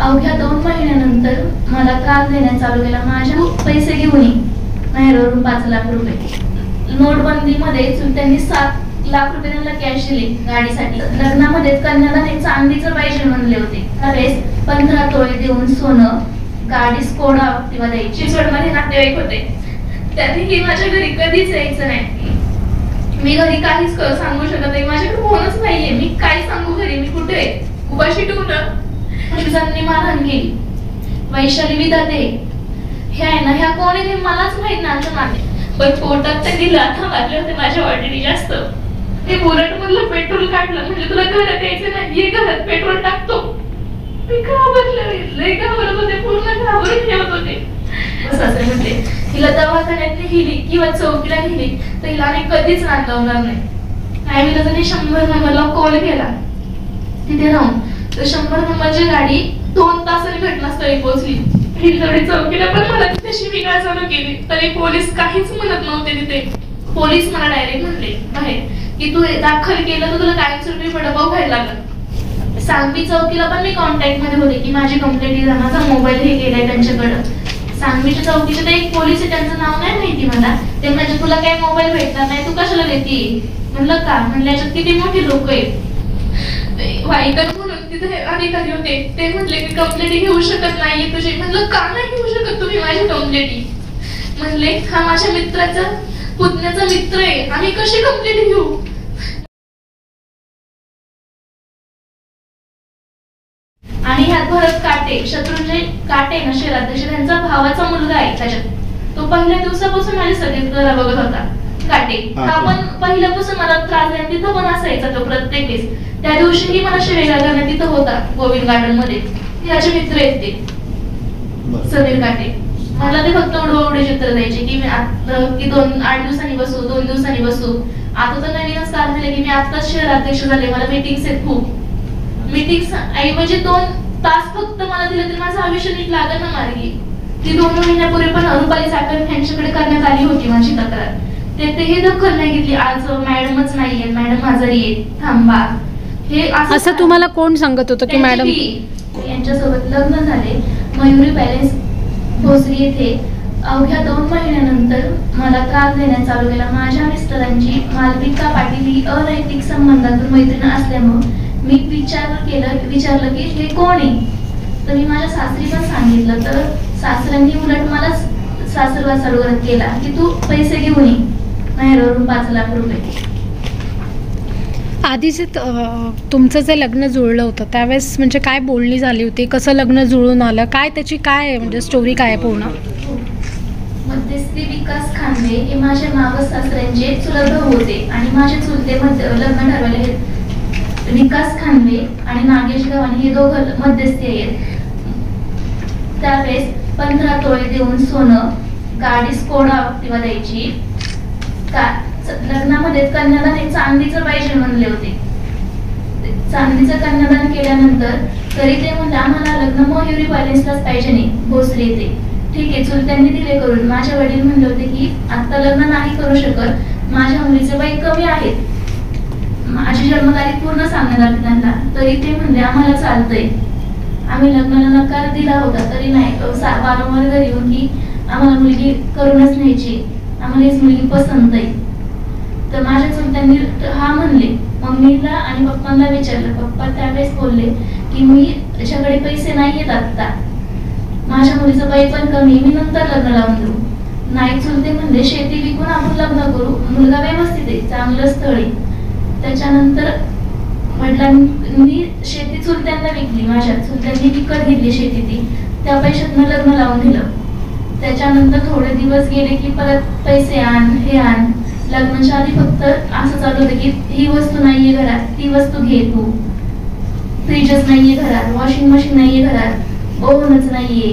अवघ्या 2 महिन्यानंतर मला त्रास देण्यास चालू केला। माझ्या पैसे घेऊन माहेरवरून 5 लाख रुपये। नोटबंदीमध्ये त्यांनी 7 लाख रुपये त्यांना कॅश दिले गाडीसाठी। लग्नामध्ये कन्यादान एक चांदीचं पाहिजे म्हणले होते। त्यावेळेस 15 तोळे देऊन सोनं, गाडी स्कोडा किंवा द्यायची। चिचवडमध्ये नातेवाईक होते, त्यातही माझ्या घरी कधीच यायचं नाही। मी घरी काहीच सांगू शकत नाही, माझ्याकडे फोनच नाहीये। मी काय सांगू घरी, मी कुठे उपाशी ठेवून शिवजांनी मारहाण केली। वैशाली विधाते हे आहे ना, ह्या कोण आहे मलाच माहित नाही आमच्या मागे, पण पोटात त्यांनी लाथा मारले होते माझ्या वडिलांनी जास्त। ते बुलेट मधलं पेट्रोल काढलं, म्हणजे तुला घरात यायचं नाही, ये घरात पेट्रोल टाकतो। मी घाबरले, लय घाबरत होते, पूर्ण घाबरून ठेवत होते। असं म्हणते हिला दवाखान्यात नेली किंवा चौकीला नेली तर हिला आम्ही कधीच नांदवणार नाही। काय मी त्याने 100 नंबरला कॉल केला तिथे राहून, तर 100 नंबरची गाडी 2 तासांनी घटनास्थळी पोहोचली। हिलदोडी चौकीला पण मला तिथे शिबिका चालू केली, तरी पोलीस काहीच म्हणत नव्हते। तिथे पोलीस मला डायरेक्ट म्हणले बाहेर की तू दाखल केलं तर तुला कायमस्वरूपी वडापाव खायला लागल। सांगवी चौकीला पण मी कॉन्टॅक्ट मध्ये होते की माझी कंप्लेंट आहे, माझा मोबाईल हे गेलाय त्यांच्याकडे। सांगवीच्या चौकीचे ते एक पोलीस आहे, त्यांचं नाव नाही माहिती मला। ते म्हणजे तुला काय मोबाईल भेटणार नाही, तू कशाला देते? म्हणलं का? म्हणलं याच्यात किती मोठी लोक आहेत। वाईकर म्हणून तिथे अधिकारी होते, ते म्हटले की कंप्लेंट घेऊ शकत नाहीये तुझी। म्हणलं का नाही घेऊ शकत तुम्ही माझी कंप्लेंट? म्हणले हा माझ्या मित्राचा पुतण्याचा मित्र आहे, आम्ही कशी कंप्लेंट घेऊ? आणि ह्यात भरत काटे, शत्रुंजय काटे ना शहराध्यक्ष, त्यांचा भावाचा मुलगा आहे त्याच्यात। तो पहिल्या दिवसापासून माझ्या सगळ्यात घर बघत होता काटे। हा पण पहिल्यापासून मला त्रास द्यायला तिथं पण असायचा तो प्रत्येक वेळेस। त्या दिवशीही मला शिवेगाव करण्यात तिथं होता गोविंद गार्डन मध्ये। त्याचे मित्र आहेत ते समीर काटे। मला ते फक्त उडवाउडी चित्र द्यायचे की मी की 8 दिवसांनी बसू, 2 दिवसांनी बसू। आता तर नवीनच काम झालं की मी आताच शहराध्यक्ष झाले, मला मीटिंग्स आहेत खूप। मीटिंग्स ऐवजी 2 तास फक्त मला दिले तर माझं आयुष्य नीट लागत ना मार्गी। ती 2 महिन्यापूर्वी पण रुपाली साखर यांच्याकडे करण्यात आली होती माझी तक्रार, तेही दखल नाही घेतली। आज मॅडमच नाहीये, मॅडम आजारी आहेत, थांबा। हे असं तुम्हाला कोण सांगत होतं की मॅडम? यांच्यासोबत लग्न झाले मयुरी पॅलेस भोसरी येथे। अवघ्या 2 महिन्यानंतर मला त्रास देण्यास चालू केला। माझ्या मिस्टरांची मालविका पाटील ही अनैतिक संबंधातून मैत्रीण असल्यामुळे मी विचारलं की हे कोण आहे, तर मी माझ्या सासरी पण सांगितलं, तर सासऱ्यांनी उलट मला सासरवास चालू केला की तू पैसे घेऊन ये माहेरवरून 5 लाख रुपये। आधीच तुमचं जे लग्न जुळलं होतं त्यावेळेस म्हणजे काय बोलणी झाली होती, कसं लग्न जुळून आलं, काय त्याची काय म्हणजे स्टोरी काय पूर्ण? मध्यस्थी विकास खांदे हे माझ्या मावस सासऱ्यांचे चुलत भाऊ होते आणि माझे चुलते लग्न ठरवले विकास खांदे आणि नागेश गव्हाणे हे दोघं मध्यस्थी आहेत। त्यावेळेस 15 तोळे देऊन सोनं, गाडी स्कोडा किंवा द्यायची। लग्नामध्ये कन्यादान एक चांदीचं पाहिजे म्हणले होते। चांदीचं कन्यादान केल्यानंतर तरी ते म्हणले आम्हाला लग्न मयुरी पॅलेसलाच पाहिजे नाही भोसरी येथे। ठीक आहे, चुलत्यांनी दिले करून। माझे वडील म्हणले होते की आता लग्न नाही करू शकत, माझ्या मुलीचे वय कमी आहेत, माझी जन्मतारीख पूर्ण सांगण्यात आली त्यांना, तरी ते म्हणले आम्हाला चालतंय। आम्ही लग्नाला नकार दिला होता तरी नाही, वारंवार घरी येऊन की आम्हाला मुलगी करूनच न्यायची, आम्हाला हीच मुलगी पसंत आहे। तर माझ्या चुलत्यांनी हा म्हणले। मम्मीला आणि पप्पांना विचारलं, पप्पा त्यावेळेस बोलले की मी त्याच्याकडे पैसे नाही येत आता, माझ्या मुलीचं वय पण कमी, मी नंतर लग्न लावून देऊ। नाही चुलते म्हणले शेती विकून आपण लग्न करू, मुलगा व्यवस्थित आहे, चांगलं स्थळ आहे। त्याच्यानंतर वडिलांनी शेती चुलत्यांना विकली, माझ्या चुलत्यांनी विकत घेतली शेती ती, त्या पैशातनं लग्न लावून दिलं। त्याच्यानंतर थोडे दिवस गेले की परत पैसे आण, हे आण। लग्नाच्या आधी फक्त असं चालू होतं की ही वस्तू नाहीये घरात, ती वस्तू घे तू, फ्रीजच नाहीये घरात, वॉशिंग मशीन नाहीये घरात, ओव्हनच नाहीये,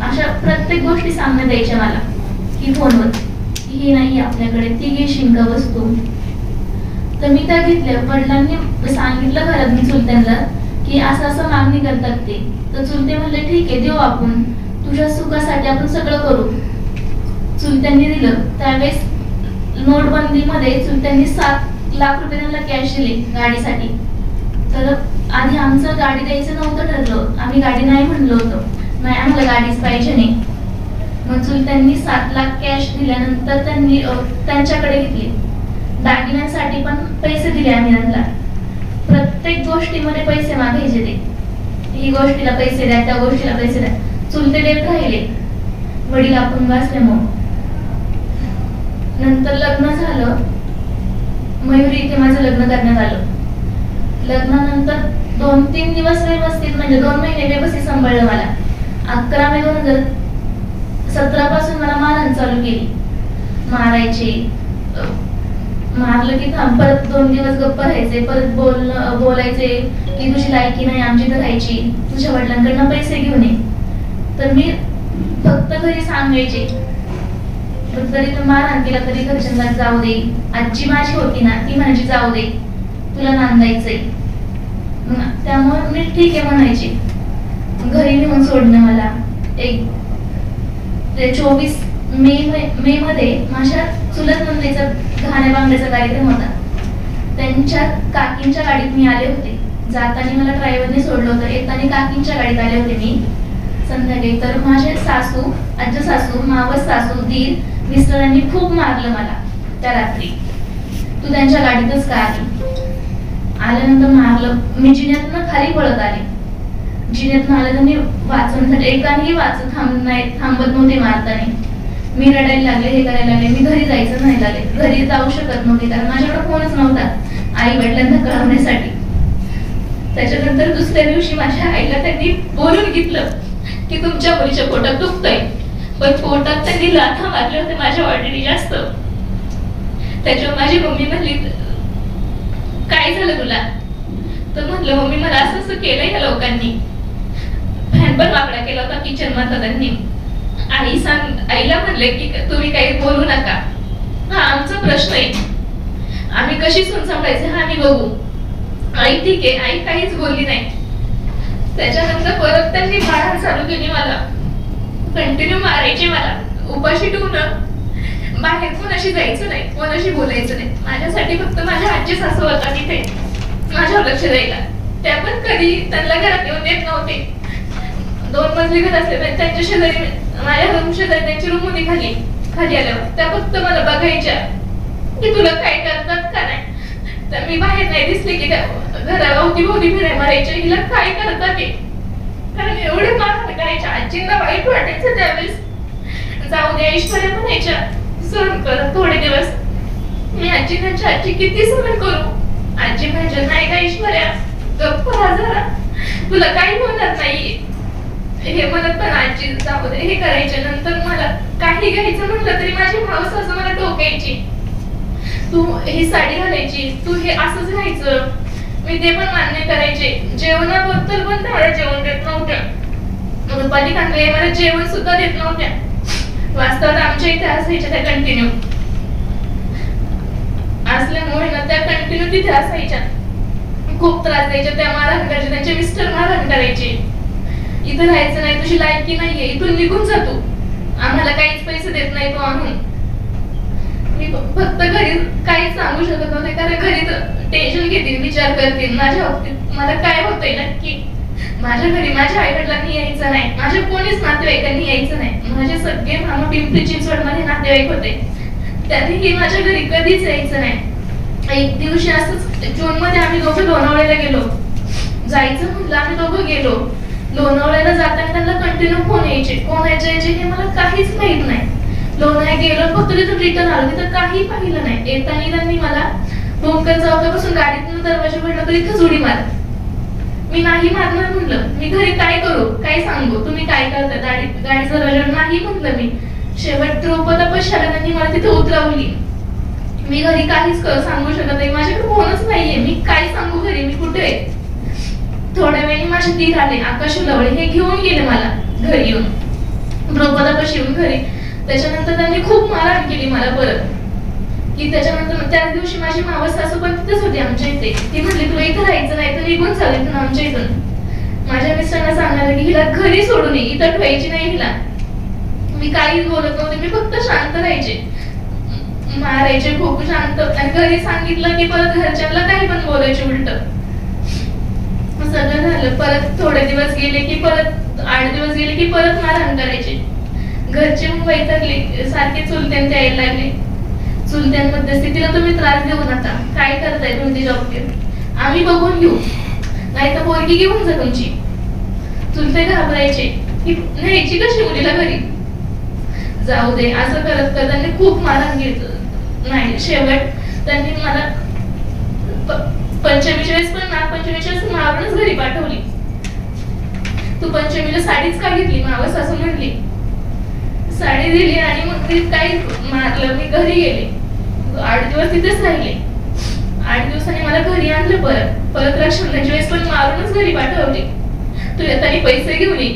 अशा प्रत्येक गोष्टी सांगण्यात यायच्या मला की फोनवर की ही नाहीये आपल्याकडे, ती घेशील का वस्तू? तर मी त्या घेतल्या। वडिलांनी सांगितलं घरात मी चुलत्यांना की असं असं मागणी करतात ते, तर चुलते म्हणले ठीक आहे देऊ आपण, तुझ्या सुखासाठी आपण सगळं करू। चुलत्यांनी दिलं। त्यावेळेस नोटबंदीमध्ये चुलत्यांनी 7 लाख रुपये त्यांना कॅश दिले गाडीसाठी। तर आधी आमचं गाडी द्यायचं नव्हतं ठरलं, आम्ही गाडी नाही म्हणलो होतो, नाही आम्हाला गाडीच पाहिजे नाही. मग चुलत्यांनी 7 लाख कॅश दिल्यानंतर त्यांनी त्यांच्याकडे घेतली. दागिन्यांसाठी पण पैसे दिले आम्ही त्यांना. प्रत्येक गोष्टीमध्ये पैसे मागायचे ते, ही गोष्टीला पैसे द्या, त्या गोष्टीला पैसे द्या. चुलते देत राहिले, वडील अपंग असल्यामुळे. नंतर लग्न झालं, मयुरी इथे माझं लग्न करण्यात आलं. लग्नानंतर 2-3 दिवस व्यवस्थित, म्हणजे 2 महिने व्यवस्थित सांभाळलं मला. 11 मे 2017 पासून मला मारहाण चालू केली. मारायचे, मारलं की थांब, परत 2 दिवस गप्प राहायचे, परत बोलायचे की तुझी लायकी नाही आमची इथं राहायची, तुझ्या वडिलांकडनं पैसे घेऊन ये. तर मी फक्त घरी सांगायचे, तरी तू मारहाण केला तरी घरच्यांना जाऊ दे. आजी माझी होती ना, ती म्हणायची जाऊ दे, तुला नांदायचंय. त्यामुळे मी ठीक आहे म्हणायची. घरी नेऊन सोडणं मला. ते 24 मे मध्ये माझ्या चुलत नंदेचा घाण्या बांगड्याचा कार्यक्रम होता. त्यांच्या काकींच्या गाडीत मी आले होते. जाताना मला ड्रायव्हरने सोडलं होतं, येताना काकींच्या गाडीत आले होते मी संध्याकाळी. तर माझे सासू, आजी सासू, मावस सासू, दीर, मिस्टरांनी खूप मारलं मला त्या रात्री. तू त्यांच्या गाडीतच का आली? आल्यानंतर मारलं. मी जिन्यातनं खाली पळत आले. जिन्यातनं आले तर मी वाचवण्यासाठी एकानेही थांबत नव्हते मारताना. मी रडायला लागले, हे करायला लागले. मी घरी जायचं नाही लागले, घरी जाऊ शकत नव्हते कारण माझ्याकडे फोनच नव्हता आई वडिलांना कळवण्यासाठी. त्याच्यानंतर दुसऱ्या दिवशी माझ्या आईला त्यांनी बोलून घेतलं की तुमच्या मुलीच्या पोटात दुखतंय, पण पोटात त्यांनी लाथा मारले होते माझ्या ऑलरेडी जास्त. त्याच्यावर माझी मम्मी म्हणली काय झालं तुला? तर म्हटलं मम्मी मला असं असं केलंय या लोकांनी. फॅन पण वाकडा केला होता किचन मध्ये त्यांनी. आईला म्हणले की तुम्ही काही बोलू नका, हा आमचा प्रश्न आहे, आम्ही कशी सून सांभाळायचं हा आम्ही बघू. आई ठीक आहे, आई काहीच बोलली नाही. त्याच्यानंतर परत त्यांनी मारहाण चालू केली मला, कंटिन्यू मारायचे मला. उपाशी ठेवून बाहेर कोणाशी जायचं नाही, कोणाशी बोलायचं नाही. माझ्यासाठी फक्त माझ्या आजी सासू होता तिथे माझ्यावर लक्ष द्यायला. त्या पण कधी त्यांना घरात येऊन देत नव्हते. 2 मजली घर असले त्यांच्या शेजारी, माझ्या रूम शेजारी त्यांची रूम होती खाली आल्यावर. त्या फक्त मला बघायच्या की तुला काय करतात का नाही. तर मी बाहेर नाही दिसले की त्या घराभोवती फिरायला मारायच्या, हिला काय करतात ते. कारण एवढे मारहाण करायच्या. आजींना वाईट वाटायचं त्यावेळेस. जाऊ द्या ऐश्वर्या म्हणायच्या, सहन कर थोडे दिवस. मी आजी किती सहन करू. आजी म्हणजे नाही का ऐश्वर्या गप्प राहा जरा, तुला काही होणार नाही हे म्हणत पण आजी जाऊ दे हे करायचे. नंतर मला काही घ्यायचं म्हटलं तरी माझी मावस असं मला टोकायची, तू ही साडी घालायची, तू हे असंच घ्यायचं. मी ते पण मान्य करायचे. जेवणाबद्दल पण मला जेवण देत नव्हत्या. रुपाली कांदळे मला जेवण सुद्धा देत नव्हत्या. वास्तवात आमच्या इथे असायच्या त्या कंटिन्यू असल्यामुळे ना त्या कंटिन्यू तिथे असायच्या. खूप त्रास द्यायच्या त्या, मारहाण करायच्या. त्यांचे मिस्टर मारहाण करायचे, इथं राहायचं नाही, तुझी लायकी नाहीये, इथून निघून जातो, आम्हाला काहीच पैसे देत नाही तो आणून. मी फक्त घरी काहीच सांगू शकत नव्हते कारण घरी टेन्शन घेतील, विचार करतील माझ्या बाबतीत मला काय होतंय नक्की. माझ्या घरी माझ्या आई वडिलांनी यायचं नाही, माझ्या कोणीच नातेवाईकांनी यायचं नाही. माझे सगळे मामा पिंपरी चिंचवड मध्ये नातेवाईक होते, त्यांनीही माझ्या घरी कधीच यायचं नाही. एक दिवशी असंच जून मध्ये आम्ही दोघं लोणावळ्याला गेलो. जायचं म्हटलं आम्ही दोघं गेलो. लोणावळ्याला जाताना त्यांना कंटिन्यू फोन यायचे, कोण यायचे हे मला काहीच माहित नाही. लोणावळ्यात गेलो फक्त तिथून रिटर्न आलो, तिथं काही पाहिलं नाही. येताना त्यांनी मला डोंकर चौकापासून गाडीतून दरवाजा पडला तर इथंच उडी मार. मी नाही मारणार म्हटलं, मी घरी काय करू काय सांगू, तुम्ही काय करता गाडीचा दरवाजा नाही म्हटलं मी. शेवट द्रौपदापाशी आला, त्यांनी मला तिथे उतरवली. मी घरी काहीच सांगू शकत नाही, माझ्याकडे फोनच नाहीये, मी काय सांगू घरी मी कुठे आहे. थोड्या वेळी माझे दीर आले आकाश लवळे, हे घेऊन गेले मला घरी येऊन, द्रौपदापाशी येऊन घरी. त्याच्यानंतर त्यांनी खूप मारहाण केली मला परत. की त्याच्यानंतर त्याच दिवशी माझी मावस सासू पण तिथेच होती आमच्या इथे. ती म्हटली तुला इथं राहायचं नाही तर निघून चाल इथून आमच्या इथून. माझ्या मिस्टरांना सांगणार की हिला घरी सोडून ये, इथं ठेवायची नाही हिला. मी काहीच बोलत नव्हते, मी फक्त शांत राहायचे, मारायचे खूप शांत. आणि घरी सांगितलं की परत घरच्यांना काही पण बोलायचे उलट. सगळं झालं. परत थोडे दिवस गेले की परत 8 दिवस गेले की परत मारहाण करायचे. घरचे मग वैतागले, सारखे चुलत्यांचे यायला लागले. चुलत्यांमध्ये स्थितीला तुम्ही त्रास देऊ नका, काय करताय तुम्ही जॉब घेऊन, आम्ही बघून घेऊ, नाही तर पोरगी घेऊन जा तुमची. चुलते घाबरायचे की न्यायची कशी मुलीला घरी, जाऊ दे असं करत करत त्यांनी खूप मारहाण घेतलं. नाही शेवट त्यांनी मला 45 पण नागपंचमीच्या मारूनच घरी पाठवली. तू पंचमीला साडीच का घेतली, मावस असं म्हणली. साडी दिली आणि मग ती काही मारलं. मी घरी गेले, 8 दिवस तिथेच राहिले. 8 दिवसांनी मला घरी आणलं. परत रक्षाबंधनच्या वेळेस पण मारूनच घरी पाठवली. तू येताना पैसे घेऊन ये.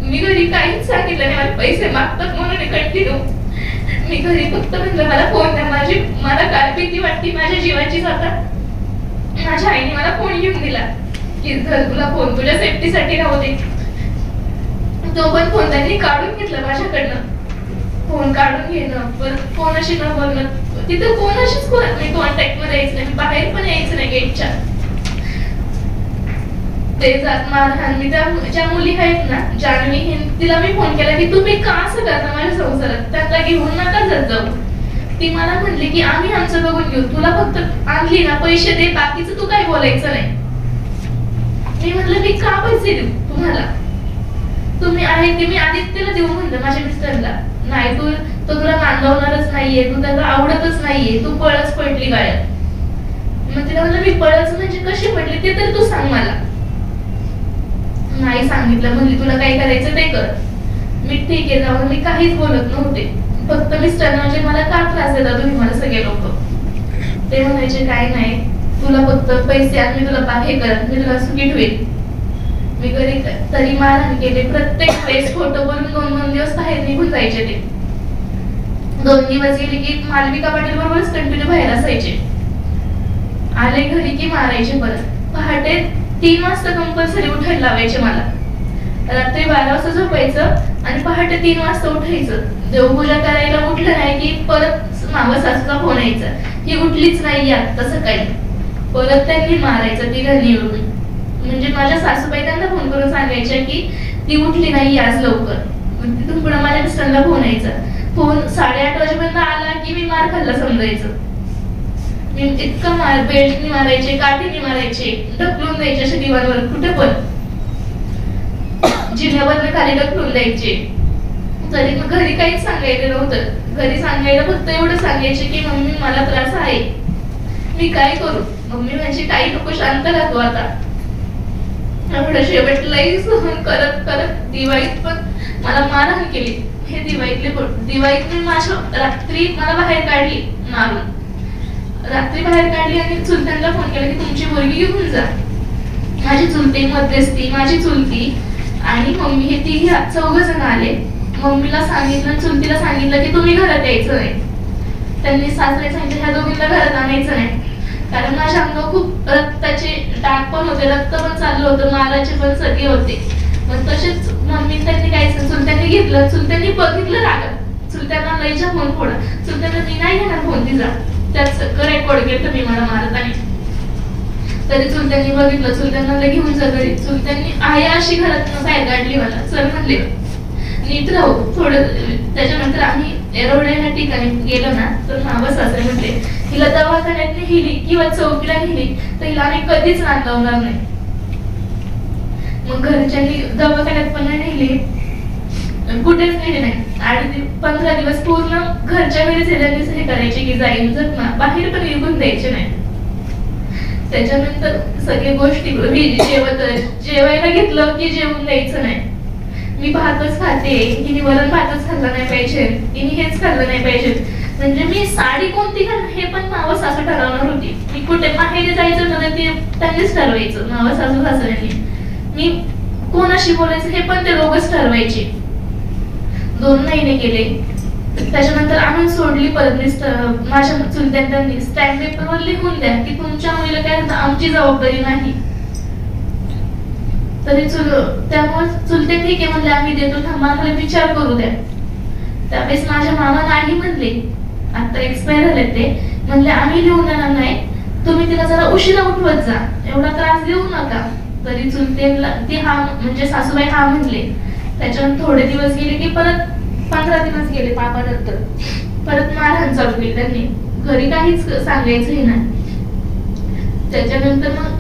मी घरी काहीच सांगितलं नाही, मला पैसे मागतात म्हणून कंटिन्यू. मी घरी फक्त म्हणलं मला फोन द्या, मला काय भीती वाटते माझ्या जीवाचीच. आता माझ्या आईने मला फोन घेऊन दिला की जर तुला फोन तुझ्या सेफ्टीसाठी राहू दे. तो पण फोन त्यांनी काढून घेतला माझ्याकडनं. फोन काढून घेणं, परत कोणाशी न बोलणं, तिथं कोणाशीच मी कॉन्टॅक्ट मध्ये यायचं नाही, बाहेर पण यायचं नाही गेटच्या. ते जात मारहाण. मी ज्या मुली आहेत ना, जान्हवी, तिला मी फोन केला की तुम्ही का असं करता माझ्या संसारात, त्यांना घेऊन नका जात जाऊ. ती मला म्हणली की आम्ही आमचं बघून घेऊ, तुला फक्त आणली ना पैसे दे, बाकीचं तू काय बोलायचं नाही. मी म्हटलं मी का पैसे देऊ तुम्हाला, तुम्ही आहे की मी आदित्यला देऊ म्हणलं माझ्या मिस्टरला. नाही तू तो तुला नांदवणारच नाहीये, तू त्याला आवडतच नाहीये, तू पळस पडली गाड्यात. मग तिला म्हणलं मी पळस म्हणजे कशी पडली ते तर तू सांग मला. नाही सांगितलं. म्हणली तुला काय करायचं ते कर. मी ठीक आहे जाऊन, मी काहीच बोलत नव्हते. फक्त मिस्टर म्हणजे मला का त्रास देता तुम्ही मला सगळे लोक. ते म्हणायचे काय नाही, तुला फक्त पैसे आण, मी तुला हे करत, मी तुला सुखी ठेवेल. मी घरी तरी मारहाण केले. प्रत्येक वेळेस फोटो करून 2-2 दिवस बाहेर निघून जायचे. ते 2 दिवस गेले की मालविका पाटील बरोबरच कंटिन्यू बाहेर असायचे. आले घरी की मारायचे. परत पहाटे 3 वाजता कंपल्सरी उठायला लावायचे मला. रात्री 12 वाजता झोपायचं आणि पहाटे 3 वाजता उठायचं. देवपूजा करायला उठलं नाही की परत मावस सासूचा फोन यायचा, ही उठलीच नाही आता सकाळी. परत त्यांनी मारायचं तिघांनी मिळून. म्हणजे माझ्या सासूबाई त्यांना फोन करून सांगायच्या की ती उठली नाही आज लवकर. तिथून पुढे माझ्या मिस्टरला फोन यायचा. फोन 8:30 वाजेपर्यंत आला की मी मार खाल्ला समजायचं. मी इतका बेल्टनी मारायचे, काठीने मारायचे, ढकलून द्यायचे अशा दिवाणवर, कुठे पण जिन्यावरनं खाली ढकलून द्यायचे. तरी मग घरी काहीच सांगायचं नव्हतं. घरी सांगायला फक्त एवढं सांगायचे की मम्मी मला त्रास आहे, मी काय करू. मम्मी म्हणजे काही नको, शांत राहतो आता. एवढं शेवटलाही सहन करत करत दिवाळीत पण मला मारहाण केली. हे दिवाळीत मी माझ्या रात्री मला बाहेर काढली मारून. रात्री बाहेर काढली आणि चुलत्यांना फोन केला की तुमची मुलगी घेऊन जा. माझी चुलती, मध्यस्थी, माझी चुलती आणि मम्मी, हे 4 जण आले. मम्मीला सांगितलं, चुलतीला सांगितलं की तुम्ही घरात यायचं नाही. त्यांनी सासरे सांगितलं ह्या दोघींना घरात आणायचं नाही, कारण माझ्या अंगावर खूप रक्ताचे डाग पण होते, रक्त पण चाललं होतं, माराचे पण सगळे होते. मग तसेच मम्मी त्यांनी काय चुलत्यांनी घेतलं. चुलत्यांनी बघितलं रागत. चुलत्यांना लईच्या फोन फोडा. चुलत्यांना मी नाही घेणार फोन तिचा, त्यात सगळं रेकॉर्ड केलं तुम्ही मला मारत. आणि तरी चुलत्यांनी बघितलं. चुलत्यांना घेऊन जा घरी. चुलत्यांनी आहे अशी घरात बाहेर काढली मला. सर म्हणले नीट राहू थोडं. त्याच्यानंतर आम्ही एरोडे ह्या ठिकाणी गेलो ना, तर मावस सासरे म्हटले हिला दवाखान्यात नेली किंवा चौकीला नेली तर हिला आम्ही कधीच नांदवणार नाही. मग घरच्यांनी दवाखान्यात पण नाही नेली, कुठेच नेले नाही. आणि 15 दिवस पूर्ण घरच्या घरीच हे करायचे की जाईल जखमा, बाहेर पण निघून द्यायचे नाही. त्याच्यानंतर सगळ्या गोष्टी जेवायला घेतलं की जेवून द्यायचं नाही. मी भातच खाते, हिने वरण भातच खाल्ला नाही पाहिजे, हिने हेच खाल्लं नाही पाहिजे. म्हणजे मी साडी कोणती घालणं हे पण मावस सासू ठरवणार होती. मी कुठे माहेरी जायचं मला ते त्यांनीच ठरवायचं, मावस सासू सासऱ्यांनी. मी कोणाशी बोलायचं हे पण ते दोघंच ठरवायचे. 2 महिने गेले. त्याच्यानंतर आणून सोडली परत. माझ्या चुलत्यांनी स्टॅम्प पेपरवर लिहून द्या की तुमच्या मुलीला काय आमची जबाबदारी नाही. तरी त्यामुळे चुलते ठीक आहे म्हणले आम्ही देतो, थांबा आम्हाला विचार करू द्या. त्यावेळेस माझ्या मामा नाही म्हणले, आता एक्सपायर झाले. ते म्हणले आम्ही लिहून देणार नाही, तुम्ही तिला जरा उशिरा उठवत जा, एवढा त्रास देऊ नका. तरी चुलतेला ती हा म्हणजे सासूबाई हा म्हणले. त्याच्यानंतर थोडे दिवस गेले की परत 15 दिवस गेले पापानंतर परत मारहाण चालू केली त्यांनी. घरी काहीच सांगायचंही नाही. त्याच्यानंतर मग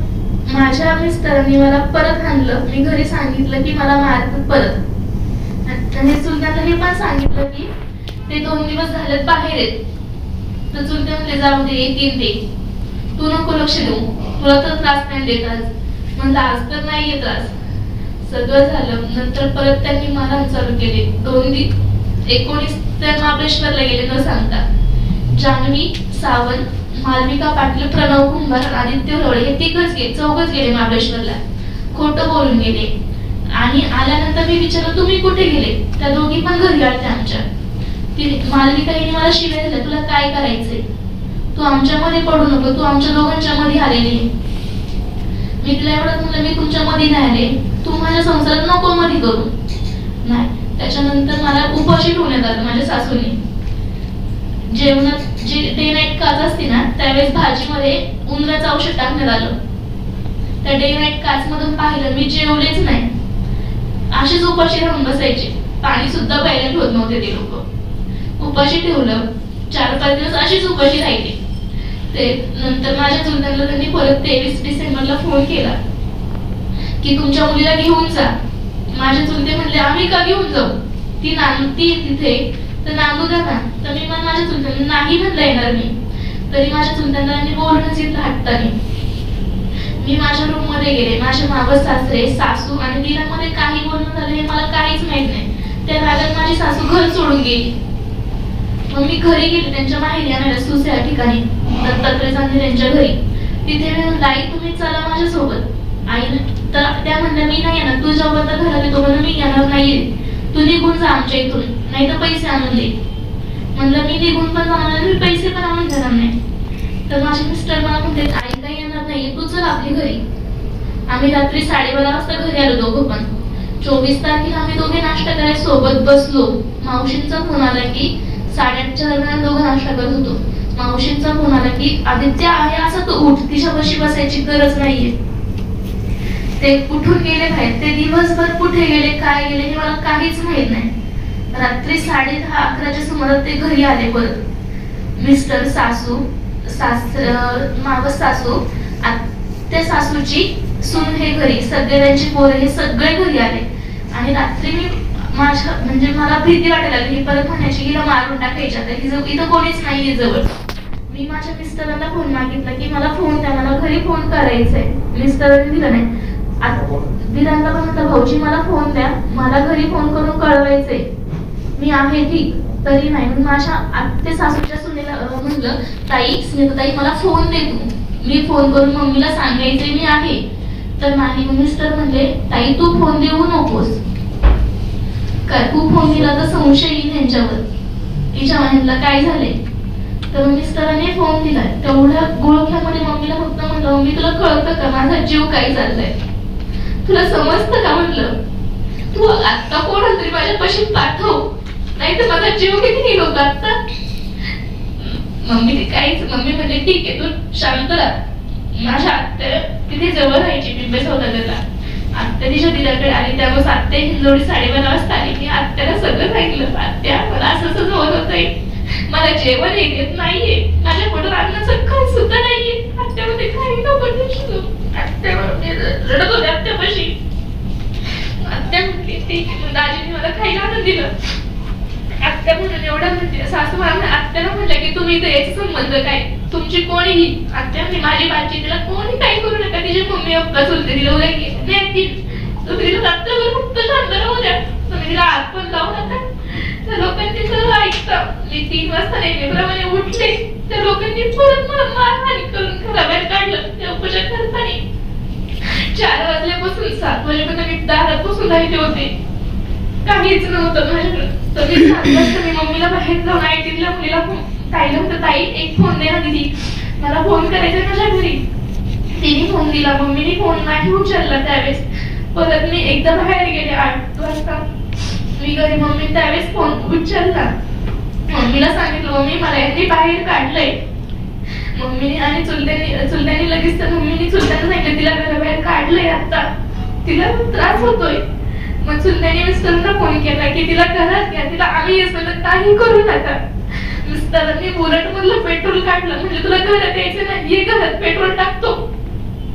माझ्या मिस्टरांनी मला परत आणलं. मी घरी सांगितलं की मला मारतात परत. आणि चुलत्याला हे पण सांगितलं की ते 2 दिवस झालेत बाहेर आहेत. तर चुलते म्हणले जाऊ दे, येतील ते, तू नको लक्ष देऊ, तुला तर त्रास नाही देत आज. म्हणलं आज तर नाहीये त्रास. सगळं झालं नंतर परत त्यांनी मारहाण चालू केली. 19 ते महाबळेश्वरला गेले न सांगता. जान्हवी सावंत, मालविका पाटील, प्रणव कुंभार, आदित्य रोळे हे चौघच गेले महाबळेश्वरला. खोटं बोलून गेले. आणि आल्यानंतर मी विचारलं तुम्ही कुठे गेले. त्या दोघी पण घरी आल्या आमच्या. मालविका हिने मला शिव्या दिल्या, तुला काय करायचंय, तू आमच्यामध्ये पडू नको, तू आमच्या दोघांच्या मध्ये आलेली. मी तिला एवढंच म्हणलं मी तुमच्या मध्ये नाही आले, तू माझ्या संसारात नको मध्ये करू. नाही. त्याच्यानंतर मला उपाशी ठेवण्यात आलं माझ्या सासूने. जेवणात जी डे नाईट काच असते ना त्यावेळेस भाजीमध्ये उंदराचं औषध टाकण्यात आलं. त्या डे नाईट काच मधून पाहिलं मी जेवलेच नाही. असेच उपाशी राहून बसायचे. पाणी सुद्धा प्यायला ठेवत नव्हते ते लोक. उपाशी ठेवलं. 4-5 दिवस अशीच उपाशी राहिली. ते नंतर माझ्या चुलत्याला त्यांनी परत 23 डिसेंबरला फोन केला की तुमच्या मुलीला घेऊन जा. माझे चुलते म्हणले आम्ही का घेऊन जाऊ, ती तिथे तर नांदू द्या ना. तर मी पण माझ्या चुलत्यांना नाही म्हणता येणार मी. तरी माझ्या चुलत्यांना बोलणंच येतं हट्टाने. मी माझ्या रूम मध्ये गेले. माझे मावस सासरे, सासू आणि दिरामध्ये काही बोलणं झालं हे मला काहीच माहित नाही. त्या रागात माझी सासू घर सोडून गेली. मग मी घरी गेले त्यांच्या माहेरी आणायला सुस या ठिकाणी दत्तात्रय चांदे त्यांच्या घरी. तिथे मी म्हणलं आई तुम्ही चला माझ्यासोबत. आई तर त्या म्हणल्या मी नाही येणार, तू जेव्हा घरात येतो म्हणलं मी येणार नाहीये, तू निघून जा आमच्या इथून, नाही तर पैसे आणून दे. म्हणलं मी निघून पण जाणार नाही, मी पैसे पण आणून देणार नाही. तर माझे मिस्टर मला म्हणते आई काही येणार नाहीये, तू चल आपली घरी. आम्ही रात्री 12:30 वाजता घरी आलो दोघं पण. 24 तारखेला आम्ही दोघे नाश्ता करायला सोबत बसलो. मावशींचा फोन आला की 8:30च्या दरम्यान दोघं नाश्ता करत होतो. मावशींचा फोन आला की आदित्य आहे असं तू उठ, तिच्यापाशी बसायची गरज नाहीये. ते कुठून गेले बाहेर, ते दिवसभर कुठे गेले काय गेले हे मला काहीच माहित नाही. रात्री 10:30-11च्या सुमारास ते घरी आले परत. मिस्टर, सासू, मावस सासू, त्या सासूची सून हे घरी, सगळे त्यांची पोरं हे सगळे घरी आले. आणि रात्री मी माझ्या म्हणजे मला भीती वाटायला लागली. परत म्हणायची हिला मारून टाकायच्या, इथं कोणीच नाहीये जवळ. मी माझ्या मिस्टरांना फोन मागितला की मला फोन द्या, मला घरी फोन करायचंय. मिस्टरांनी दिलं नाही. दिरांना पण म्हणलं भाऊजी मला फोन द्या, मला घरी फोन करून कळवायचंय मी आहे ठीक. तरी नाही. मग माझ्या आत्ते सासूच्या सुनेला म्हणलं ताई स्मिताताई मला फोन दे तू, मी फोन करून मम्मीला सांगायचे मी आहे. तर नाही. मिस्टर म्हणले ताई तू फोन देऊ नकोस, काय तू फोन दिला तर संशय येईल यांच्यावर, तिच्या माहितीला काय झाले. तर मिस्टरांनी फोन दिला. तेवढ्या गुळख्यामध्ये मम्मीला फक्त म्हणलं मम्मी तुला कळतं का माझा जीव काय चाललाय, तुला समजतं का म्हणलं, तू आता कोण तरी माझ्यापाशी पाठव, नाही तर माझा जीव किती निघ होता आता. मम्मी काहीच. मम्मी म्हणजे ठीक आहे तू शांत राहा. माझ्या आत्या तिथे जवळ राहायची पिंपे सौदागरला. आत्या तिच्या दिराकडे आली. त्यामुळे आत्या हिंदोडी 12:30 वाजता आली. मी आत्याला सगळं सांगितलं. आत्या मला असं होत होतंय, मला जेवण येत नाहीये, माझ्या पोटात अन्नाचं काय सुद्धा नाहीये. आत्या मध्ये काही नको. आत्या रडत होते आत्यापाशी. आत्या म्हटली ठीक आहे. दाजीने मला खायला आणून दिलं. आत्या म्हणून एवढं म्हणते. सासू मला आत्याला म्हटलं की तुम्ही इथं यायचे संबंध काय, तुमची कोणीही. आत्या म्हणजे माझी बाची, तिला कोणी काही करू नका, तिचे मम्मी पप्पा चुलते तिला उद्या तुम्ही तिला रात्रभर फक्त शांत राहू द्या, तुम्ही तिला आत पण लावू नका. त्या लोकांनी सगळं ऐकतं. मी 3 वाजता नेहमीप्रमाणे उठले. त्या लोकांनी परत मला मारहाण करून घराबाहेर काढलं. त्या उपचार करताना 4 वाजल्यापासून 7 वाजेपर्यंत मी दारात बसून राहिले होते. काहीच नव्हतं माझ्याकडे. तर मी 7 वाजता मी मम्मीला बाहेर जाऊन आयटीला मुलीला ताईला होतं ताई एक फोन दे ना दिदी, मला फोन करायचा माझ्या घरी. तिने फोन दिला. मम्मीने फोन नाही उचलला त्यावेळेस. परत मी एकदा बाहेर गेले 8 वाजता. मी घरी मम्मी त्यावेळेस फोन उचलला. मम्मीला सांगितलं मम्मी मला यांनी बाहेर काढलंय. मम्मीने आणि चुलत्याने लगेच तर मम्मीने चुलत्याने सांगितलं तिला घराबाहेर काढलंय आता, तिला त्रास होतोय. मग चुलत्याने मिस्टरांना फोन केला की तिला घरात घ्या, तिला आम्ही असं काही करू नका. मिस्टरांनी बुलेट मधलं पेट्रोल काढलं, म्हणजे तुला घरात यायचं नाही, ये घरात पेट्रोल टाकतो.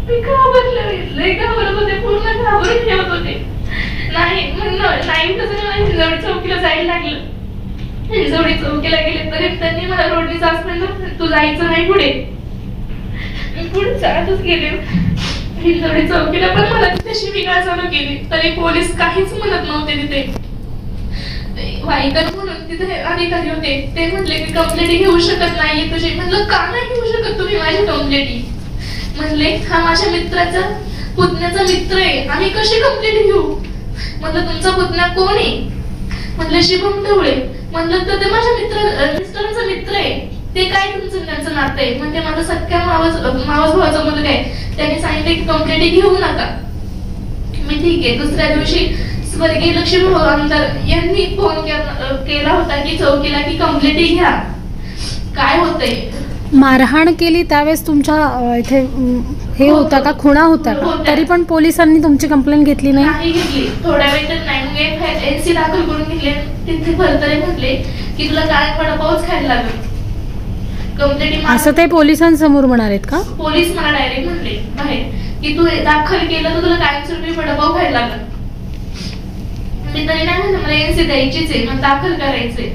मी घाबरले, लय घाबरत होते, पूर्ण घाबरून ठेवत होते. नाही म्हणलं नाही, तसं नाही. हिंजवडी चौकीला जायला लागलं. हिंजवडी चौकीला गेले तरी त्यांनी मला रोडनी जास्त म्हणलं तू जायचं नाही पुढे. मी पुढे जातच गेले. हिंजवडी चौकीला पण मला तिथे शिवीगाळ चालू केली, तरी पोलीस काहीच म्हणत नव्हते. तिथे वाईकर म्हणून तिथे अधिकारी होते, ते म्हणले की कंप्लेंट घेऊ शकत नाहीये तुझी. म्हणलं का नाही घेऊ शकत तुम्ही माझी कंप्लेंट? म्हणले हा माझ्या मित्राचा पुतण्याचा मित्र आहे, आम्ही कशी कंप्लेंट घेऊ? म्हणलं तुमचा पुतण्या कोण आहे? म्हणलं शुभम ढवळे. म्हणलं तर ते माझ्या मिस्टरांचा मित्र आहे. ते काय तुमचं त्यांचं नातं आहे? म्हणजे माझा सख्या मावस भावाचा मुलगा आहे. त्यांनी सांगितले की कंप्लेंट घेऊ नका. मी ठीक आहे. दुसऱ्या दिवशी स्वर्गीय लक्ष्मीभाऊ आमदार यांनी फोन केला होता की चौकीला की कंप्लेंट घ्या, काय होतंय. मारहाण केली त्यावेळेस तुमच्या इथे हे होता का, खुणा होता का? तरी पण पोलिसांनी तुमची कंप्लेंट घेतली नाही घेतली. थोड्या वेळ तर नाही, एनसी दाखल करून घेतले. तिथे फरतरे म्हटले की तुला काय वडापावच खायला लागेल. कंप्लेंट असं ते पोलिसांसमोर म्हणालेत का? पोलीस मला डायरेक्ट म्हटले बाहेर की तू दाखल केलं तर तुला कायमस्वरूपी वडापाव खायला लागेल. मी तरी नाही म्हणलं, मला एनसी द्यायचीच आहे, मग दाखल करायचंय.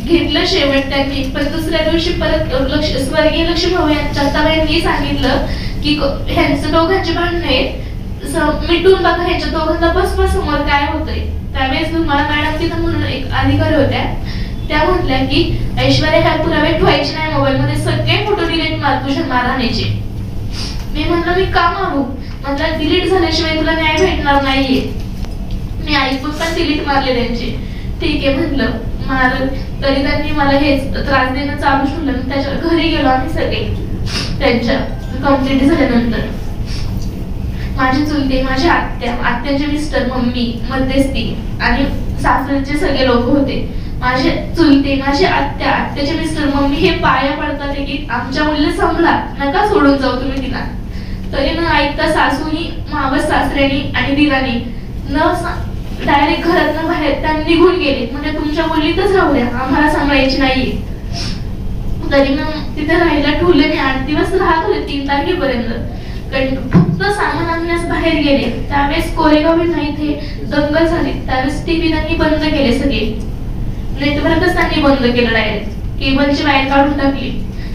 घेतलं शेवट त्यांनी. पण दुसऱ्या दिवशी परत स्वर्गीय लक्ष्मीभाऊ यांनी सांगितलं की ह्यांचं दोघांची भांडणं आहेत, मिटून बघा ह्यांच्या दोघांना बसवा समोर काय होतंय. त्यावेळेस मला मॅडम तिथं म्हणून एक अधिकारी होत्या, त्या म्हटल्या की ऐश्वर्या ह्या पुरावे ठेवायचे नाही मोबाईल मध्ये, सगळे फोटो डिलीट मार तुझ्या मारहाणीचे. मी म्हणलं मी का मारू? म्हटलं डिलीट झाल्याशिवाय तुला न्याय भेटणार नाहीये. मी ऐकून पण डिलीट मारले त्यांचे. ठीक आहे म्हटलं मार. तरी त्यांनी मला हेच त्रास देणं चालू ठेवलं. त्याच्या घरी गेलो आम्ही सगळे. त्यांच्या कंप्लेंट झाल्यानंतर माझी चुलते, माझी आत्याचे मिस्टर, मम्मी, मध्यस्थी आणि सासरचे सगळे लोक होते. माझे चुलते, माझी आत्याचे मिस्टर, मम्मी हे पाया पडतात की आमच्या मुलीला सांभाळा, नका सोडून जाऊ तुम्ही तिला. तरी न ऐकता सासूनी, मावस सासऱ्यानी आणि दिरानी न डायरेक्ट घरातनं बाहेर त्या निघून गेले. म्हणजे तुमच्या मुलीतच राहू द्या, आम्हाला सांभाळायची नाहीये. तरी मग तिथे राहायला ठेवले. मी 8 दिवस राहत होते, 3 तारखेपर्यंत. फक्त सामान आणण्यास बाहेर गेले. त्यावेळेस कोरेगाव इथे दंगल झाली. त्यावेळेस टीव्ही त्यांनी बंद केले, सगळे नेटवर्कच त्यांनी बंद केलं. डायरेक्ट केबलची वायर काढून टाकली.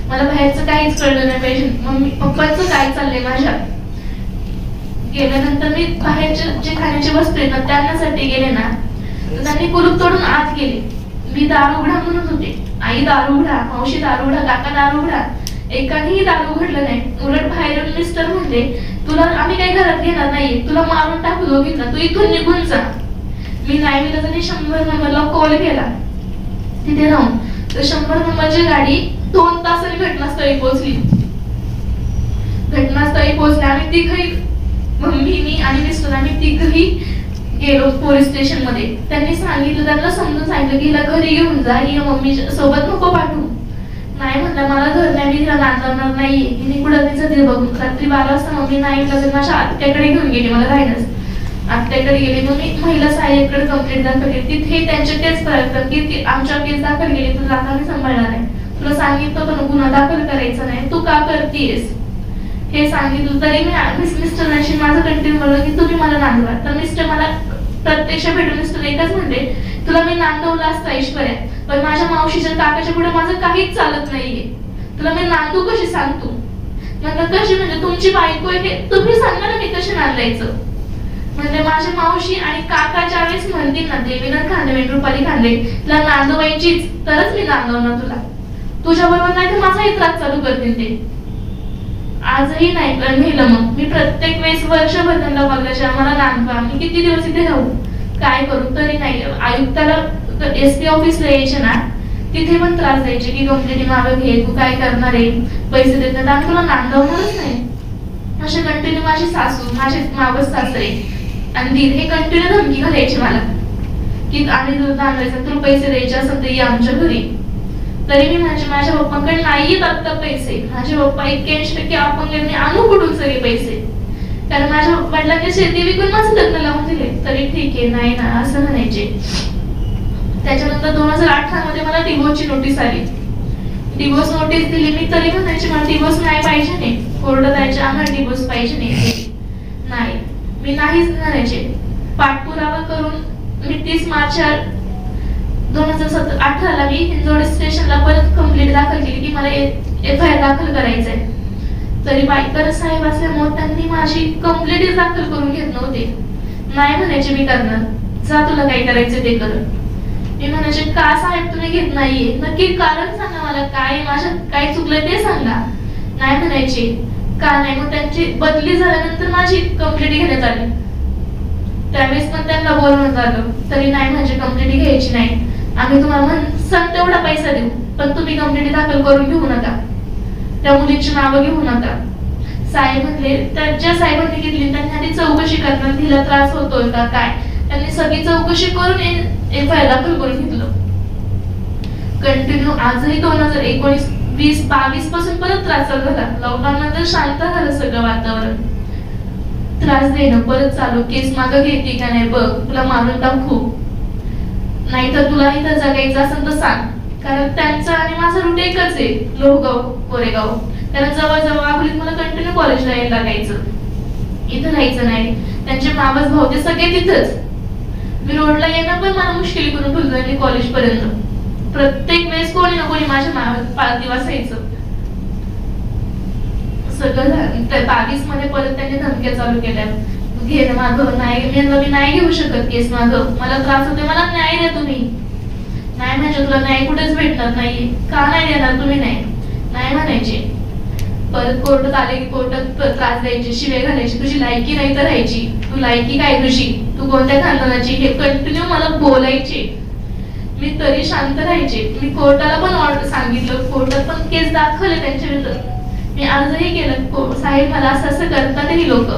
मला बाहेरचं काहीच कळलं नाही पाहिजे. मम्मी पप्पांचं काय चाललंय माझ्या. गेल्यानंतर मी बाहेरचे जे खाण्याची वस्तू आहेत ना त्यांच्यासाठी गेले ना, तर त्यांनी कुलूप तोडून आत गेले. मी दारू उघडा म्हणत होते, आई दारू उघडा, मावशी दारू उघडा, काका दारू उघडा. एकानेही दारू उघडलं नाही. उलट बाहेरून मिस्टर म्हणले तुला आम्ही काही घरात घेणार नाहीये, तुला मारून टाकू दोघींना, तू इथून निघून जा. मी नाही मी त्याने 100 नंबरला कॉल केला तिथे राहून. तर 100 नंबरची गाडी 2 तासांनी घटनास्थळी पोहोचली. घटनास्थळी पोहोचले आम्ही तिघही, मम्मी, मी आणि मिस्टर, आम्ही तिघही गेलो पोलीस स्टेशन मध्ये. त्यांनी सांगितलं, त्यांना समजून सांगितलं की हिला घरी घेऊन जा, ही मम्मी सोबत नको पाठवू. नाही म्हटलं मला घर नाही, मी तिला नांदवणार नाहीये. हिने कुठं तिचं ते बघून रात्री 12 वाजता मम्मी नाही तर माझ्या आत्याकडे घेऊन गेली, मला राहिलंच. आत्याकडे गेली. मग मी महिला सहाय्यकडे कंप्लेंट दाखल केली. तिथे त्यांचे तेच प्रयत्न की आमच्या केस दाखल केली तर आता मी सांभाळणार नाही, तुला सांगितलं पण गुन्हा दाखल करायचा नाही, तू का करतेस हे सांगितलं. तरी मी मिस्टरांशी माझं कंटिन्यू बोललो की तुम्ही मला नांदवा. तर मिस्टर मला प्रत्यक्ष भेटून मिस्टर एकच म्हणले, तुला मी नांदवलं असतं ऐश्वर्या, पण माझ्या मावशीच्या काकाच्या पुढे माझं काहीच चालत नाहीये, तुला मी नांदू कशी सांगतो. म्हणलं कशी? म्हणजे तुमची बायको आहे तुम्ही सांगा ना मी कशी नांदायचं. म्हणजे माझी मावशी आणि काका ज्यावेळेस म्हणतील ना देवीनाथ खांदे, रुपाली खांदे, तुला नांदवायचीच तरच मी नांदवणार तुला, तुझ्या बरोबर नाही तर माझाही त्रास चालू करतील ते. आजही नाही नेलं. मग मी प्रत्येक वेळेस वर्षभर त्यांना बघायचे, आम्हाला नांदवा, मी किती दिवस इथे राहू, काय करू. तरी नाही. आयुक्ताला SP ऑफिसला यायचे ना, तिथे पण त्रास द्यायचे की कंप्लेंट मागं घे, तू काय करणार आहे, पैसे देत नाही, आम्ही तुला नांदवणारच नाही. असे कंटिन्यू माझी सासू, माझे मावस सासरे आणि दीर हे कंटिन्यू धमकी घालायचे मला की आणि तुला नांदायचं, तुला पैसे द्यायचे असेल तर ये आमच्या घरी. तरी मी माझ्या पप्पांकडे नाहीयेत आता पैसे. माझे पप्पा 81% अपंग आहेत, मी आणू कुठून सगळे पैसे? कारण माझ्या वडिलांनी शेती विकून माझं लग्न लावून दिले. तरी ठीक आहे, नाही ना असं म्हणायचे. त्याच्यानंतर 2018 मध्ये मला डिवोर्सची नोटीस आली. डिवोर्स नोटीस दिली मी, तरी म्हणायचे मला डिवोर्स नाही पाहिजे नाही, कोर्टात जायचे, आम्हाला डिवोर्स पाहिजे नाही. मी नाहीच म्हणायचे. पाठपुरावा करून मी 30 मार्च 2018 मी हिंजवडी स्टेशनला परत कंप्लेंट दाखल केली की मला FIR दाखल करायचंय. तरी बाईकर साहेब असल्यामुळे त्यांनी माझी कंप्लेंट दाखल करून घेत नव्हते. नाही म्हणायचे मी करणार, जा तुला काय करायचं ते कर. मी म्हणायचे का साहेब तुम्ही घेत नाहीये, नक्की कारण सांगा मला, काय माझ्या काय चुकलंय ते सांगा. नाही म्हणायचे. का नाही? मग त्यांची बदली झाल्यानंतर माझी कंप्लेंट घेण्यात आली. त्यावेळेस पण त्यांना बोलवण्यात आलं, तरी नाही म्हणजे कंप्लेंट घ्यायची नाही, आम्ही तुम्हाला सांग तेवढा पैसा देऊ, पण तुम्ही कंप्लेंट दाखल करून घेऊ नका, त्या मुलीची नावं घेऊ नका. साहेब म्हणले, ज्या साहेबांनी घेतली त्यांनी आधी चौकशी करणार, तिला त्रास होतोय का काय. त्यांनी सगळी चौकशी करून FIR दाखल करून घेतलं. कंटिन्यू आजही 2019, 20, 22 पासून परत त्रास चालू झाला. लॉकडाऊन नंतर शांत झालं सगळं वातावरण. त्रास देणं परत चालू, केस मागं घेते का नाही बघ, तुला मारून टाकू, नाही तर तुला इथं जगायचं असेल तर सांग. कारण त्यांचा आणि माझा रूट एकच आहे, लोहगाव कोरेगाव. कारण जवळजवळ आगलीत मला कंटिन्यू कॉलेजला यायला लागायचं, इथं राहायचं नाही. त्यांचे मावस भाऊ ते सगळे तिथंच. मी रोडला येणं पण मला मुश्किल करून ठेवलं कॉलेज पर्यंत. प्रत्येक वेळेस कोणी ना कोणी माझ्या पालती वाचायचं. सगळं 22 मध्ये परत त्यांनी धमक्या चालू केल्या, घेणं मागं नाही. मी नाही घेऊ शकत केस मागं, मला त्रास होते, मला न्याय द्या तुम्ही. नाही म्हणजे तुला न्याय कुठेच भेटणार नाही, का नाही देणार तुम्ही? नाही म्हणायचे. परत कोर्टात आले की कोर्टात त्रास द्यायचे, शिवे घालायची, तुझी लायकी नाही तर राहायची, तू लायकी काय तुझी, तू कोणत्या खानदानाची, हे कंटिन्यू मला बोलायचे. मी तरी शांत राहायचे. मी कोर्टाला पण ऑर्डर सांगितलं, कोर्टात पण केस दाखवले त्यांच्या विरुद्ध. मी अर्जही केलं, साहेब मला असं करतात ही लोक.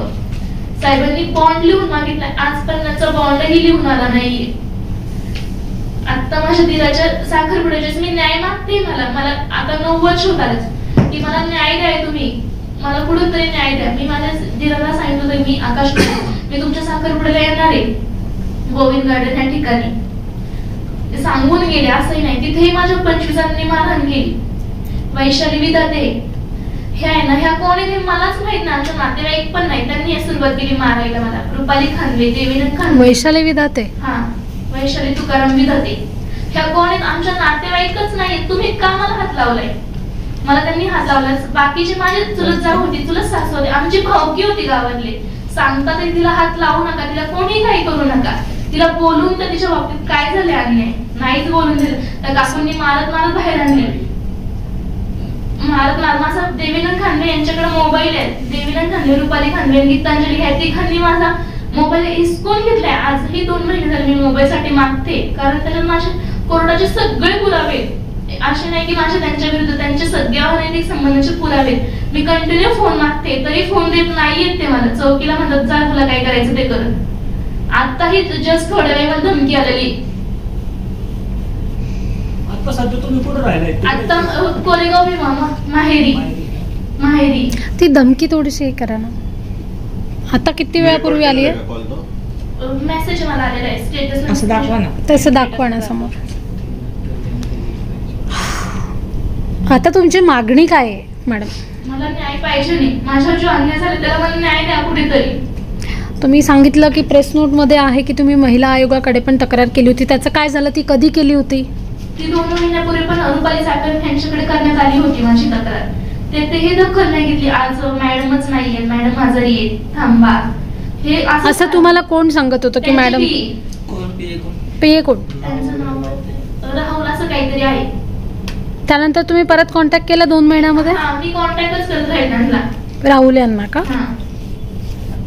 साहेबांनी बॉन्ड लिहून मागितलाय, आजपर्यंतचा बॉन्डही लिहून आला नाहीये. आता माझ्या दिराच्या साखरपुड्याच्या मी न्याय मागते. मला आता 9 वर्ष होत आलं की मला न्याय द्या तुम्ही, मला कुठून तरी न्याय द्या. मी माझ्या दिराला सांगितलं होतं, मी आकाश मी तुमच्या साखरपुड्याला येणार आहे गोविंद गार्डन या ठिकाणी. ते सांगून गेले, असंही नाही. तिथेही माझ्या 25 मारहाण केली. वैशाली विधाते हे आहे ना, ह्या कोणी हे मलाच माहित ना, आमच्या नातेवाईक पण नाही. त्यांनी सुरुवात केली मारायला मला. रुपाली खानवे, देवीनंद खानवे. वैशाली विधाते? हा, वैशाली तुकाराम विधाते. ह्या कोणी आमच्या नातेवाईकच नाही. तुम्ही का मला हात लावलाय? मला त्यांनी हात लावला. बाकीचे माझे चुलत जाऊ होती, चुलत सासू होती, आमची भावकी होती गावातले. सांगतात तिला हात लावू नका, तिला कोणी काही करू नका. तिला बोलून तर तिच्या बाबतीत काय झाले अन्याय नाहीच बोलून दिलं. त्या काकूंनी मारत बाहेर आणले. माझा देवीनंद खानवे यांच्याकडे मोबाईल आहे. देवीनंद खानवे, रुपाली खानवे, गीतांजली ह्या तिघांनी माझा मोबाईल हिसकून घेतलाय. आजही 2 महिने झाले मी मोबाईल साठी मागते, कारण त्याच्यात माझे कोर्टाचे सगळे पुरावे, असे नाही की माझे त्यांच्या विरुद्ध, त्यांचे सगळ्या अनैतिक संबंधाचे पुरावे. मी कंटिन्यू फोन मागते, तरी फोन देत नाहीयेत ते मला. चौकीला म्हणतात जा तुला काय करायचं ते कर. आताही जस्ट थोड्या वेळ धमकी आलेली. आता सध्या तुम्ही कुठे राहिलाय? आता कोरेगाव मी माहेरी. ती धमकी थोडीशी हे करा ना. आता किती वेळापूर्वी आली आहे? मेसेज मला आलेला आहे, स्टेटस असं दाखवा ना. तसं दाखवा ना समोर. आता तुमची मागणी काय आहे मॅडम? मला न्याय पाहिजे नाही. माझ्यावर जो अन्याय झाला त्याला मला न्याय द्या कुठेतरी. तुम्ही सांगितलं की प्रेस नोट मध्ये आहे की तुम्ही महिला आयोगाकडे पण तक्रार केली होती, त्याचं काय झालं? ती कधी केली होती? ती 2 महिन्यापूर्वी पण रुपाली साखर यांच्याकडे करण्यात आली होती माझी तक्रार. तेही दखल नाही घेतली. आज मॅडमच नाहीये, मॅडम आजारी आहेत, थांबा. हे असं तुम्हाला कोण सांगत होतं की मॅडम? पेये कोण? त्यांचं नाव राहुल असं काहीतरी आहे. त्यानंतर तुम्ही परत कॉन्टॅक्ट केला 2 महिन्यामध्ये? हा, मी कॉन्टॅक्टच करत राहील त्यांना. राहुल यांना का?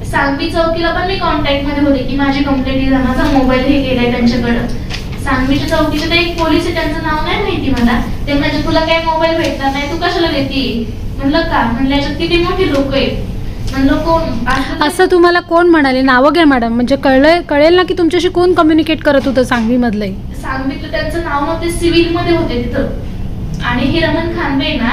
सांगवी चौकीला पण मी कॉन्टॅक्ट मध्ये होते की माझी कंप्लेंट, माझा मोबाईल हे गेलाय त्यांच्याकडं. सांगवीच्या चौकीचे ते एक पोलीस आहे, त्यांचं नाव नाही माहिती मला. ते म्हणजे तुला काही मोबाईल भेटणार नाही, तू कशाला देते? म्हणलं का? म्हणलं याच्यात किती मोठी लोक आहेत. म्हणलं कोण असं तुम्हाला कोण म्हणाले? नावं घ्या मॅडम, म्हणजे कळेल ना की तुमच्याशी कोण कम्युनिकेट करत होतं सांगवी मधलं. सांगवीतलं त्यांचं नाव नव्हते, सिव्हिल मध्ये होते तिथं. आणि हिरामन खानवे ना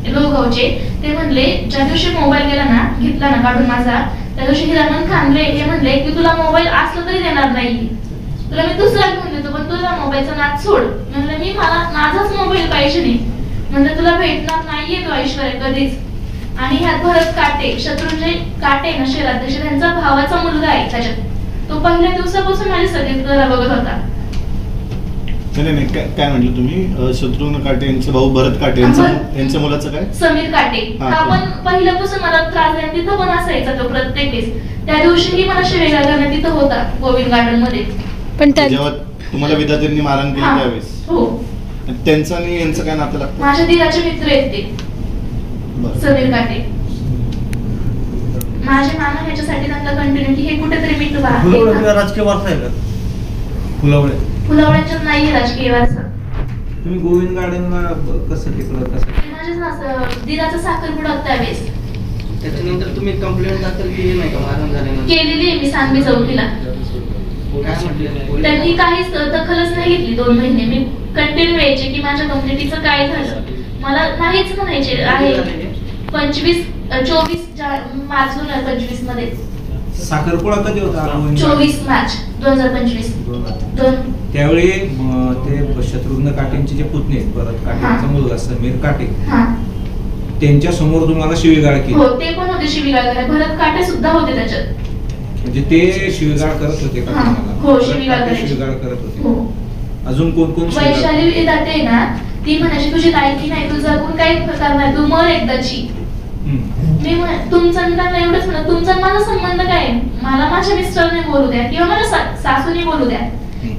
लोहगावचे, ते म्हणले ज्या दिवशी मोबाईल गेला ना, घेतला ना काढून माझा, त्या दिवशी हिरामन खानवे हे म्हणले की तुला मोबाईल असला तरी देणार नाही, तुला मी दुसरा घेऊन देतो, पण तुला मोबाईलचा नाद सोड. म्हणलं मी मला माझाच मोबाईल पाहिजे नाही, म्हणलं तुला भेटणार नाहीये तो ऐश्वर्या कधीच. आणि ह्यात भरत काटे, शत्रुंजय काटे ना शहराध्यक्ष, त्यांचा भावाचा मुलगा आहे त्याच्यात, तो पहिल्या दिवसापासून माझी सगळी बघत होता. नाही काय म्हटलं तुम्ही? शत्रुघ्न काटे यांचे भाऊ भरत काटे यांच्या मुलाचं काय? समीर काटे. हा, हा पण पहिल्यापासून मला त्रास द्यायला तिथं पण असायचा तो प्रत्येक वेळेस. त्या दिवशीही मला शिवेगाळ करण्यात तिथं होता गोविंद गार्डन मध्ये. पण त्या जेव्हा तुम्हाला विद्यार्थ्यांनी मारहाण केली हा, त्यावेळेस हो. त्यांचं आणि यांचं काय नातं लागतं? माझ्या दिराचे मित्र आहेत ते बरं. समीर काटे. माझे मामा ह्याच्यासाठी त्यांना कंटिन्यू की हे कुठेतरी मिटू बा. फुलवळे राजकीय वारसा आहे का? फुलवळे फुलावळ्याच्यात नाहीये राजकीय वारसा. तुम्ही गोविंद गार्डनला कसं टिकलं कसं? ते माझ्या दिराचा साखरपुडा होता त्यावेळेस. त्याच्यानंतर तुम्ही कंप्लेंट दाखल केली नाही का मारहाण झाल्यानंतर? केलेली आहे मी सांगली चौकीला. काय म्हटले? त्यांनी काहीच दखलच नाही घेतली 2 महिने. मी कंटिन्यू यायचे की माझ्या कंप्लेंटीचं काय झालं, मला नाहीच म्हणायचे आहे. 24 मार्च 2025 मध्ये. साखरपुडा कधी होता? 24 मार्च 2025. त्यावेळी ते शत्रुघ्न काटेंचे जे पुतणे आहेत, भरत काटेंचा मुलगा समीर काटे, हा त्यांच्या समोर तुम्हाला शिवीगाळ केली. हो, ते पण होते शिवीगाळ करायला. भरत काटे सुद्धा होते त्याच्यात. म्हणजे ते शिवीगाळ करत होते का हा, तुम्हाला? हो, भरत शिवीगाळ काटे करायचे. शिवीगाळ करत होते. हो. अजून कोण कोण शिवीगाळ? वैशाली दाते ना, ती म्हणायची तुझी लायकी नाही, तू जगून काही प्रकार नाही, तू मर एकदाची. मी तुमचं त्यांना एवढंच म्हणत, तुमचा माझा संबंध काय? मला माझ्या मिस्टरने बोलू द्या किंवा माझ्या सासूने बोलू द्या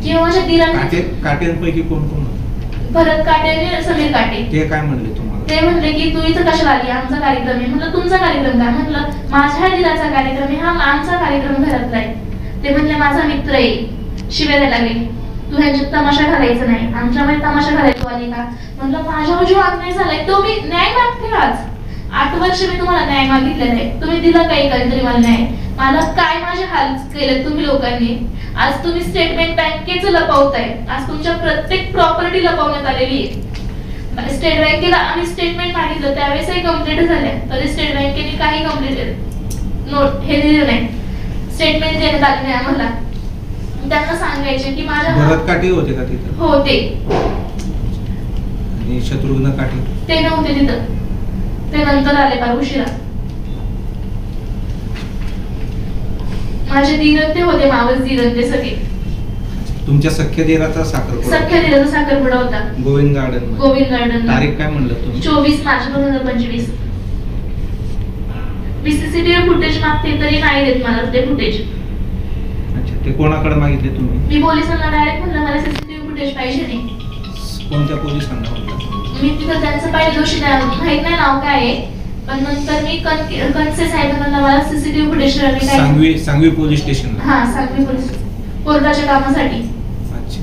किंवा माझ्या दिराने. काटेंपैकी कोण कोण होते? भरत काटे आणि समीर काटे. ते काय म्हणले तुम्हाला? ते म्हणले की तू इथं कशाला आली, आमचा कार्यक्रम आहे. म्हणलं तुमचा कार्यक्रम काय? म्हणलं माझ्या दिराचा कार्यक्रम आहे, हा आमचा कार्यक्रम घरातला आहे. ते म्हणले माझा मित्र आहे, शिव्या द्यायला लागले, तू ह्याच्यात तमाशा घालायचा नाही, आमच्यामध्ये तमाशा घालायचो आली का? म्हणलं माझ्यावर जो अन्याय झालाय तो मी न्याय मागते. आज 8 वर्ष मी तुम्हाला न्याय मागितलेला आहे, तुम्ही दिला काही तरी मला न्याय. मला काय माझे हाल केले तुम्ही लोकांनी. आज तुम्ही स्टेट बँकेचं लपवताय, आज तुमच्या प्रत्येक प्रॉपर्टी लपवण्यात आलेली आहे. स्टेट बँकेला आम्ही स्टेटमेंट मागितलं त्यावेळेसही कंप्लेंट झाल्या, तरी स्टेट बँकेने काही कंप्लेंट नोट हे दिलं नाही, स्टेटमेंट देण्यात आले नाही आम्हाला. त्यांना सांगायचे की माझ्या भरत काटे होते का तिथं? हो, ते आणि शत्रुघ्न काटे ते नव्हते तिथं, ते नंतर आले फार उशिरा. माझे धीरन ते होते, मावस धीरन ते सगळे. तुमच्या सख्या दिराचा साखरपुडा सख्या धीराचा साखरपुडा होता गोविंद गार्डन. गोविंद गार्डन. तारीख काय म्हणलं तुम्ही? 24 मार्च 2025. मी सीसीटीव्ही फुटेज मागते तरी नाही देत मला ते फुटेज. अच्छा, ते कोणाकडे मागितले तुम्ही? मी पोलिसांना डायरेक्ट म्हणलं मला सीसीटीव्ही फुटेज पाहिजे नाही. कोणत्या पोलिसांना म्हणलं? मी तिथं त्यांचं पाहिजे दोषी माहित नाही नाव काय आहे, पण नंतर मी कनसे साहेबांना मला सीसीटीव्ही फुटेज सांगवी पोलीस स्टेशनला. हा, सांगवी पोलीस कोर्टाच्या कामासाठी अच्छा,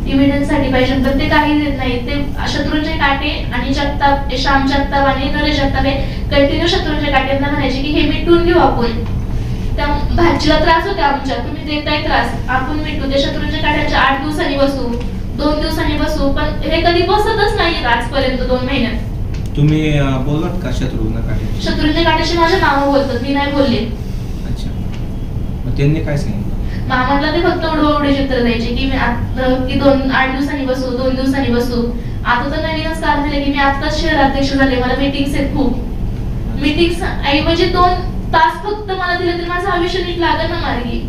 इव्हिडन्स साठी पाहिजे, पण ते काही देत नाही. ते शत्रुंजय काटे आणि जगताप, श्याम जगताप आणि नरेश जगताप हे कंटिन्यू शत्रुंजय काटेंना म्हणायचे की हे मिटून घेऊ आपण. त्या भाजीला त्रास होते आमच्या, तुम्ही देताय त्रास, आपण मिटू. ते शत्रुंजय काट्यांच्या 8 दिवसांनी बसू, 2 दिवसांनी बसू, पण हे कधी बसतच नाही आजपर्यंत 2 महिन्यात. तुम्ही बोललात का शत्रुघ्न काटे? शत्रुंजय काटेशी माझे मामा बोलतात, मी नाही बोलले. अच्छा, मग त्यांनी काय सांगितलं? मामाला ते फक्त उडवाउडी चित्र द्यायचे की मी 8 दिवसांनी बसू, 2 दिवसांनी बसू. आता तर नवीनच काम झाले की मी आताच शहराध्यक्ष झाले, मला मीटिंग्स आहेत खूप. मीटिंग्स ऐवजी 2 तास फक्त मला दिले तरी माझं आयुष्य नीट लागत ना मार्गी.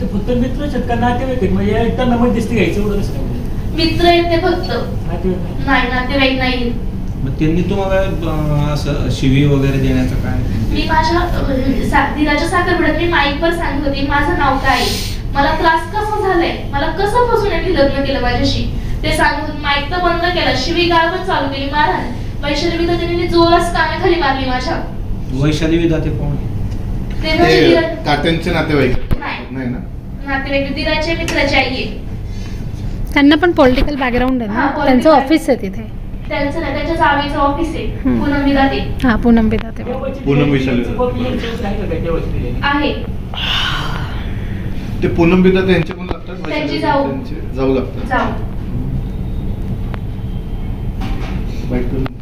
ते फक्त मित्रच आहेत का नातेवाईक आहेत? म्हणजे त्यांना मध्यस्थी घ्यायचं एवढं कसं काय? मित्र आहेत ते फक्त, नातेवाईक नाही नातेवाईक नाही. मग त्यांनी तुम्हाला असं शिवी वगैरे देण्याचं काय? मी माझ्या दिराच्या साखरपुड्यात मी माईकवर सांगत होती माझं नाव काय, मला त्रास कसा झालाय, मला कसं फसून यांनी लग्न केलं माझ्याशी ते सांगत होते. माईक तर बंद केला, शिवीगाळ पण चालू केली, मारहाण. वैशाली विधाते जोरास कानाखाली मारली माझ्या. वैशाली विधाते कोण? ते माझे काट्यांचे नातेवाईक नाही ना, नातेवाईक दिराचे मित्राचे आई आहे. त्यांना पण पॉलिटिकल बॅकग्राऊंड आहे हा, ना, political. त्यांचं ऑफिस आहे तिथे. त्यांचं नाही, त्यांच्या जावेचं ऑफिस आहे हम्म. पूनम विधाते. हा, पूनम विधाते पूनम विशाल आहे. ते पूनम विधाते यांचे पण लागतात, त्यांची जाऊ. जाऊ लागतात. जाऊ बाईट करून